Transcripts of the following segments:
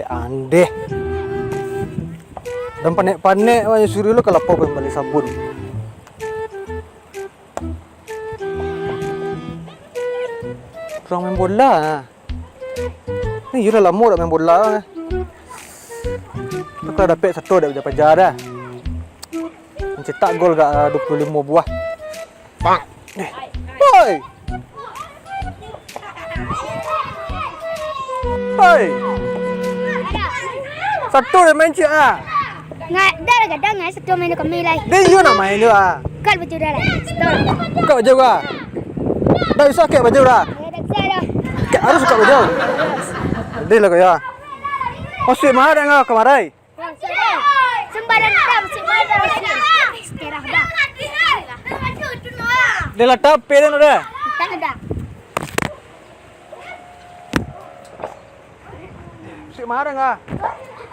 Ande. Dan panik-panik wah suruh lu kalau pau balik sabun. Orang main bola. Ni sudah lama dah main bola. Aku dah dapat satu dah pajar dah. Mencetak gol gak 25 buah. Bang. Hoi. Hoi. Satu dah main cik ah. Ngai dah kadang ngai satu main kami lai. Dia nak main dia ah. Kal baju dah lai. Satu. Kau baju ah. Dah bisa ke baju dah. Dah dah. Harus suka baju. Dia lah kaya. Masih mahal enggak kemarin? Sembarang dah masih mahal dah masih. Sekarang dah. Dia lah tapi dah dah. Tak ada. Masih mahal enggak?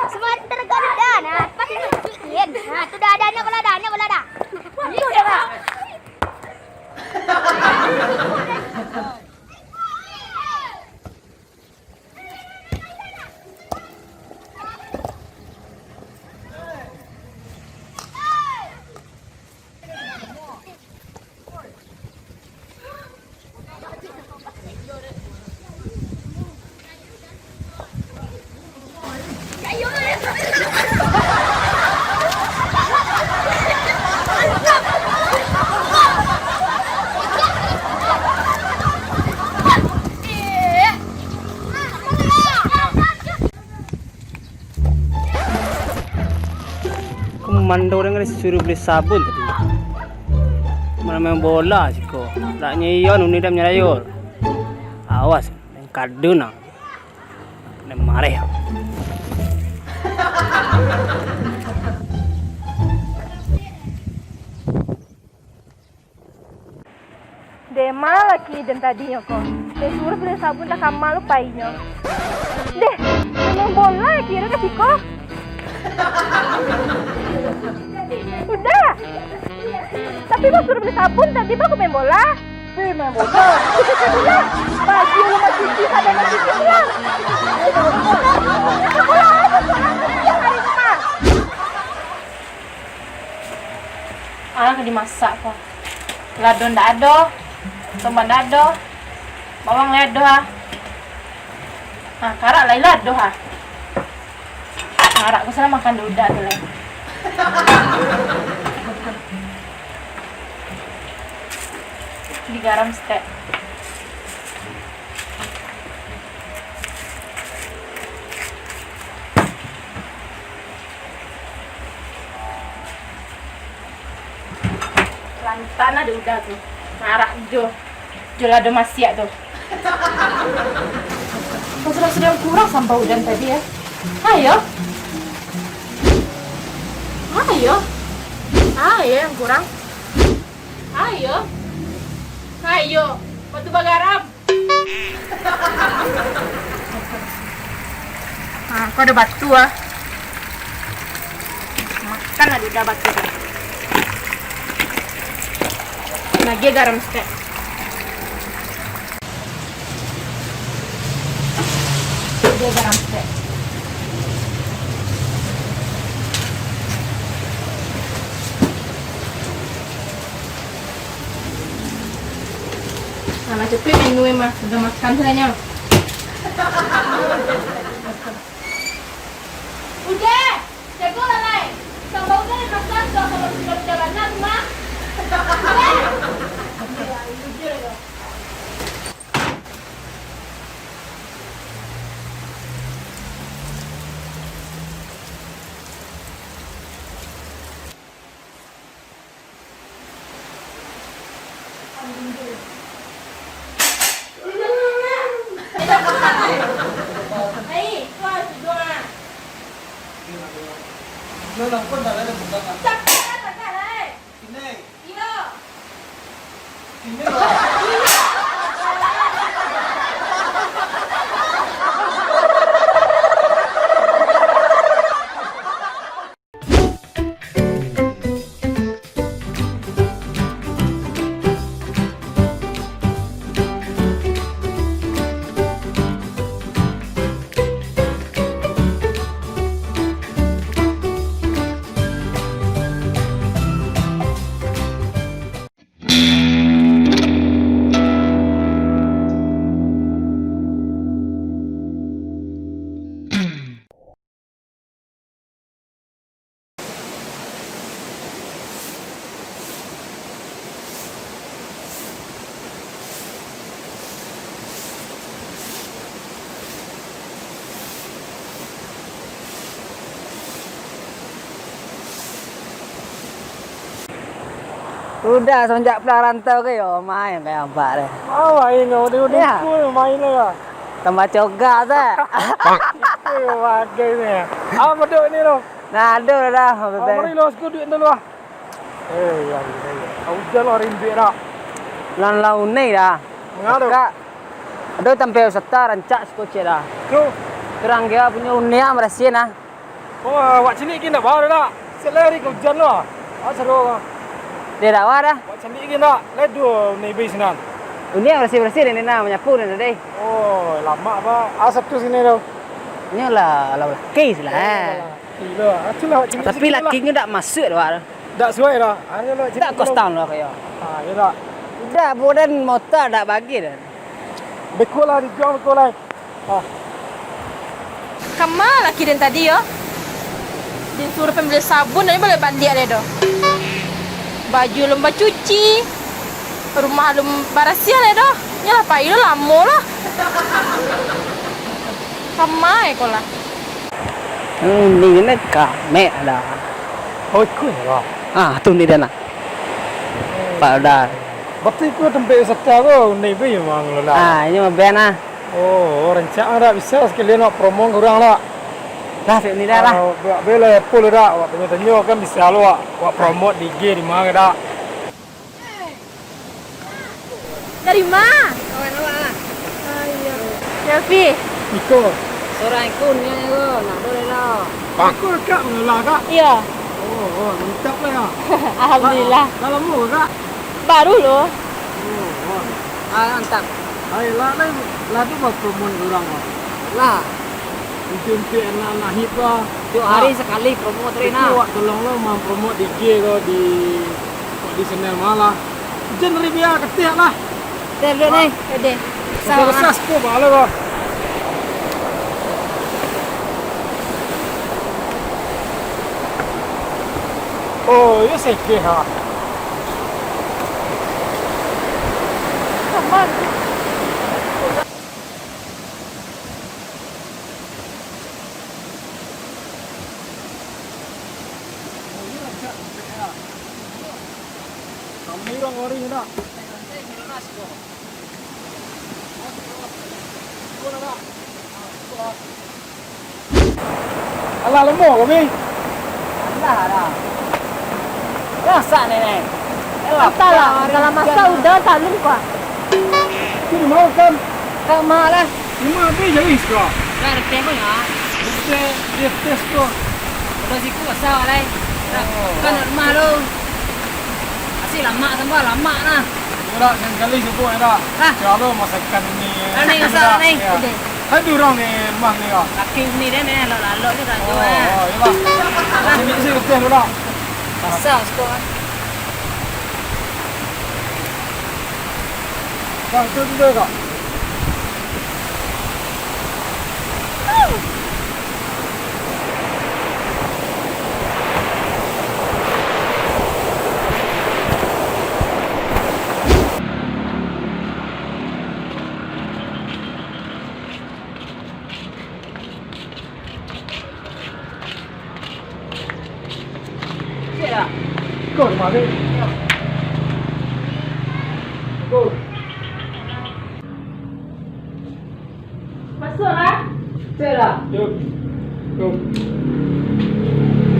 Semua tergolong dah. Nah, pasti bikin. Nah, tu dah ada bola dah, bola dah. Ini udah dah. Mandor dengan disuruh beli sabun tadi. Mana main bola sih kau. Taknya iyon uni dah menyayur. Awas, main kaduna. Nak marah. Dema lagi dan tadinya kok. Dia suruh beli sabun tak kamal lupainya. Deh, main bola kira ke Piko? Udah. Tapi kau suruh beli sabun tadi aku main bola. Main bola. Baju lu masih sisa dan masih sisa. Bola apa yang hari ini? Anak dimasak kok. Lado ndak ada. Tomat ndak ada. Bawang lado ha. Ah, karak lain lado ha. Karak aku salah makan duda tu lain. Di garam stek. Lantan ada udah tuh. Karak jo. Jo lado masiak tuh. Kau sedang kurang sampah udan tadi ya. Ayo. Ayo. Ayo yang kurang. Ayo. Ayo. Batu bagaram. Nah, kau ada batu ah. Makan ada udah batu. Lagi garam stek. Dia garam stek. Nah, cepet minum mah, udah makan saja. Udah, jago lah lain. Sama udah makan tuh kalau sudah jalanan mah. Nó làm con này là một cái Udah semenjak pulang rantau ke yo main kayak apa deh. Oh, main lo, dia Ya. main lo. Tambah coga teh. Wagai ni. Apa duk ni lo? Nah, ada dah. Mari lo sekut duit dulu ah. Ya. Hujan lo rindu dah. Laun ni dah. Mengadu. Kak. Ada tampil serta rancak skoce dah. Tu. Kerang dia punya unia merasin ah. Oh, wak cilik kena baru dah. Selari ke hujan lo. Seru. Dia dah wah dah. Wak cilik kena. Ledu ni bis nan. Unia bersih ini nah menyapu ni deh. Oh, lama apa? Asap tu sini lo. Ini lah laki lah. Gila. Itulah wak cilik. Tapi lakinya tak masuk dah. Tak sesuai dah. Ada lo cilik. Tak kos tahun lah kayak. Ah, ya dah. Dah bodan motor dah bagi dah. Bekol lah, dijual bekol lah. Ah. Kamu laki dan tadi yo. Dia suruh pembeli sabun dan boleh bandik dia doh. Baju lomba cuci. Rumah lum barasia le doh. Ya apa itu lama lah. Kamai kau lah. Ni nak kame dah. Oh, ikut lah. Ah, tu ni dah nak. Pak dah. Betul ikut tempat serta tu, ni pun memang lo lah. Ah, ini mah ben ah. Oh, rencana dah bisa sekalian nak promo kurang lah. Dah ni dah lah. Bila Apple dah, wak tanya kan bisa lo wak promote di G di mana dah. Dari mana? Kawan-kawan. Selfie. Iko. Seorang ikut ni aku nak boleh lah. Iko kak mengelah kak. Iya. Oh, mantap lah ya. Alhamdulillah. Dah lama kak. Baru loh. Oh, Ah, mantap. ayolah lah tu buat promote kurang lah. Lah, Untuk anak-anak hip lah. tiap hari sekali promo Itu terina. wak tolong lo mau promote di G ke di channel malah. Jen ribia ketik lah. Terus ni. Ede. Besar ko bala ko. Oh, ya sekeh ha. Kapan? Kami orang ori ni dah. Alah lemah kami. Dah dah. Rasa ni ni. Entahlah, dalam masa udah talun kok. Kini mau kan? Kau malah. Lima be jadi isko. Dah ada tengok ya. Dia tes ko. Udah siku asal alai. Kan rumah lu. Asyik lama sampai lama nah. Ora sekali sebut dah. Hah? Kalau masakan ni. Ni asal ni. Hai durang ni rumah ni ah. Laki ni dia ni lalu je dah Oh, jual. ya lah. Sini sini betul tu lah. Asal skor. Bang, tu juga kak. Cik dah. Kau di mana? Kau. Masuklah. Cik dah. Jom. Jom.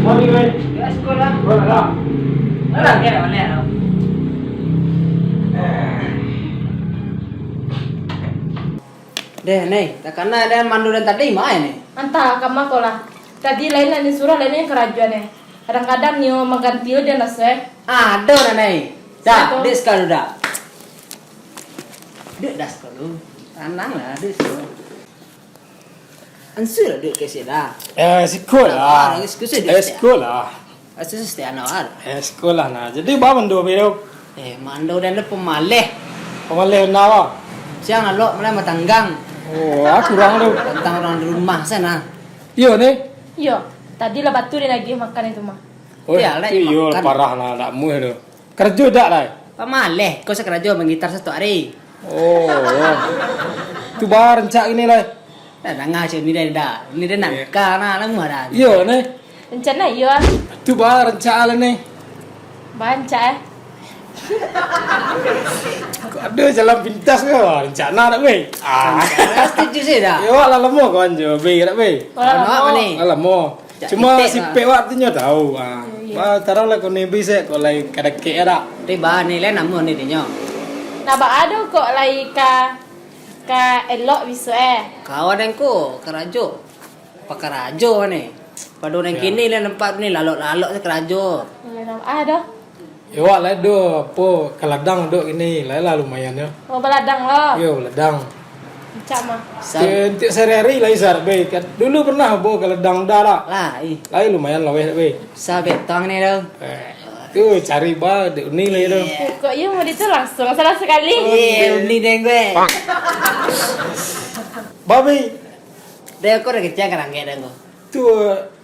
Mari wei. Ya skor dah. Boleh dah. Dah ke mana dah. Deh nih, takana dan mandu dan tadi main nih. Entah kamu kolah. Tadi lain yang disuruh lain yang kerajuan nih. Kadang-kadang nyo mengganti dia nasi. Ada nih. Dah, Satu. dia sekali dah. Dia dah sekali. Tenang lah, dia sekali. Ansur dia kasih dah. Sekolah. Sekolah. Asus setiap awal. Sekolah nah. Jadi ba mando biro. Mandu dan pemaleh. Pamaleh nawa. Siang alok mulai matanggang. Oh, aku kurang tu. Tentang orang di rumah sana. Yo ni. Yo, tadi lah batu dia lagi makan itu mah. Oh, Ya, lah, yo makan. parah lah tak mu tu. Kerja tak lah. Pemaleh, kau sekerja mengitar satu hari. Oh. Tu ba rencak ini lah. Dah nangah cik ni dah. Ni dah nak kana lah mu ada. Yo ni. Rencana yo, Tu ba rencak lah ni. bancak Kau ada jalan pintas ke? Rencana tak weh? Setuju sih dah. Yo lah lama kau anjo, be tak be? Ano apa ni? Lama. Tak Cuma titik si lah. pe waktunya tahu. Ba taruh lah kau ni bisa kau lagi kadake ada. Tiba ni lah namun ni dinyo. Naba ada kok lai ka elok bisu Kawan aku kerajo. Pakarajo ni. Pada orang kini lah nampak ni lalok-lalok se kerajo. Naba ada. Yo lah do apa keladang do ini lah lumayan ya. Oh beladang lo. Yo ladang. Bancak mah. Untuk sehari-hari lah isar be. Dulu pernah bo keladang dah lah. Lah, Lai lumayan lah weh be. sabet tong ni dah. Tu cari ba de ni lah tu. Kok you mau itu langsung salah sekali. Ni deng gue. Babi. Dia kau dah kecil kan angge dah kau. Tu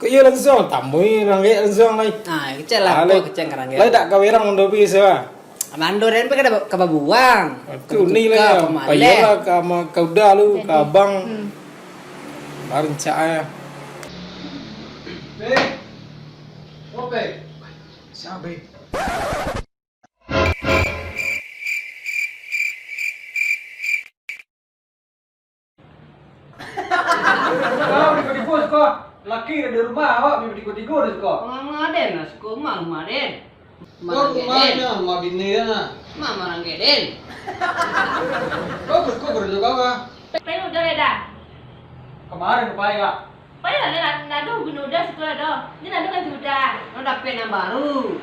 kau yo langsung tamui rangge langsung lai. Ah, kecil lah kau kecil kan angge. Lai tak kawerang ndo bisa. Mando dan pe kada kababuang. Tu ni lah ya. Payolah sama kau dah lu ke abang. Rencak ya. Be. Ope. Siapa? Kau di bos kau. Laki di rumah awak bibi di kau. Maden lah, suku maden. Kau rumahnya rumah bini na. Mama angge den. Kau kerja kau kah? Pengen udah dah. Kemarin kau kak. Pengen ada nado gunung udah sekolah dah. Ini nado kan sudah. Kau dapat yang baru.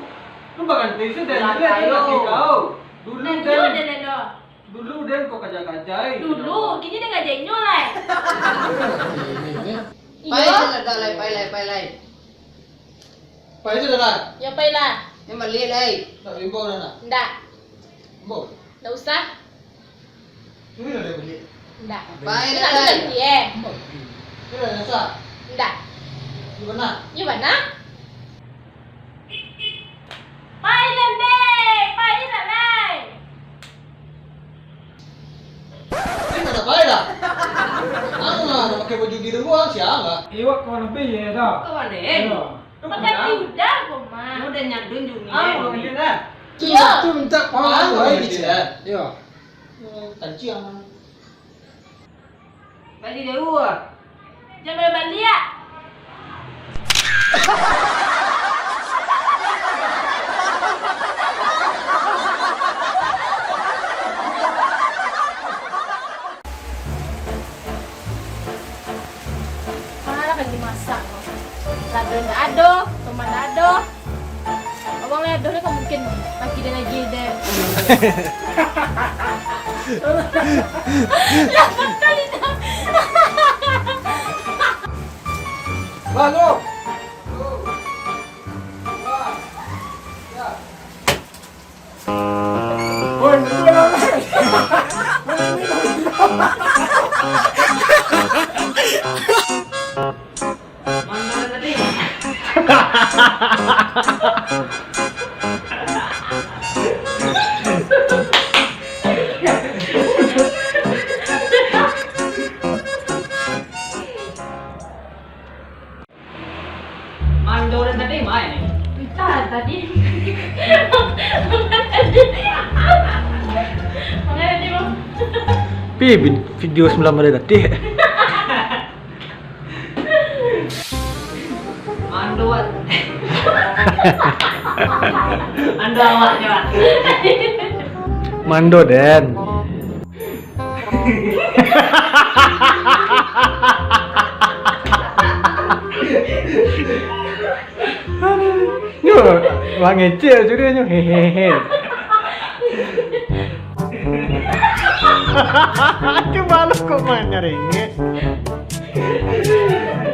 Lu bahkan tisu dan Lah, dia ayo. laki kau. Dulu Nado dan dan nado. dulu dan kau kajak-kajai. Dulu, kini dia ngajak nyolai. Pai Iya. lah dah lai, pai lai. Pak itu dah. Ya pailah. Yang mali lai. Tak imbau dah. Ndak, Imbau. ndak usah. Ini dah beli. Ndak. Pai Ini dah nado lai. ganti Ini dah nyasa. Ndak. Di mana? Như vậy á. Bay lên đi, bay lên đây. Ini mana baik dah? Anu lah, pakai baju biru gua siapa? Iwak kau nampi ya dah. Kau den. Makan udah kok, Ma. Udah nyadun juga Ah, ni. ini dah. Iya. Tu minta paham baik gitu ya. Iya. Tanci yang Balik dia uah. Jangan balik ya. Mana kan dimasak? Lado ndak ada, tomat ndak ada. Abang lado ni kan mungkin lagi dia lagi deh. Lapan kali dah. Lalu. Mana tadi? Mando dan tadi main ni. Entah tadi. Mana tadi bang? Pi video semalam ada tadi. Mando wat. Ando awak je. Mando Den. Wah ngecil judulnya hehehe. Aduh malu kok mainnya ringe.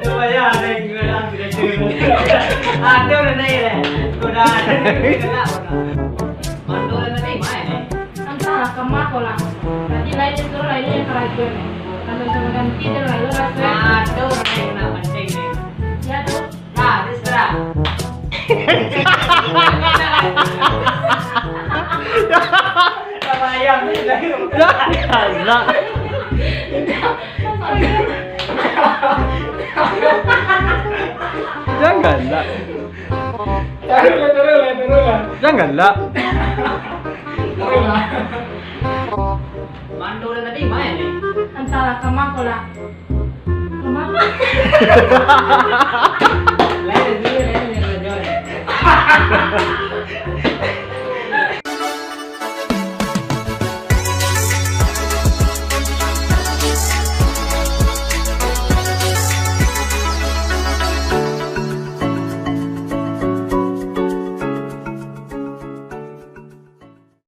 Coba ya ada yang bilang tidak cukup. Ada udah naik deh. Udah ada. Mantul nanti main nih. Antara kemako lah. Tadi lainnya itu lainnya yang keraguan nih. Kalau sama ganti dia lain rasa. Aduh naik nak penting nih. Ya tuh. Nah, diserah. Sama ayam nih lagi. Allah. Janganlah. Janganlah. Mantul tadi main nih. Antara kemako lah. Kemako.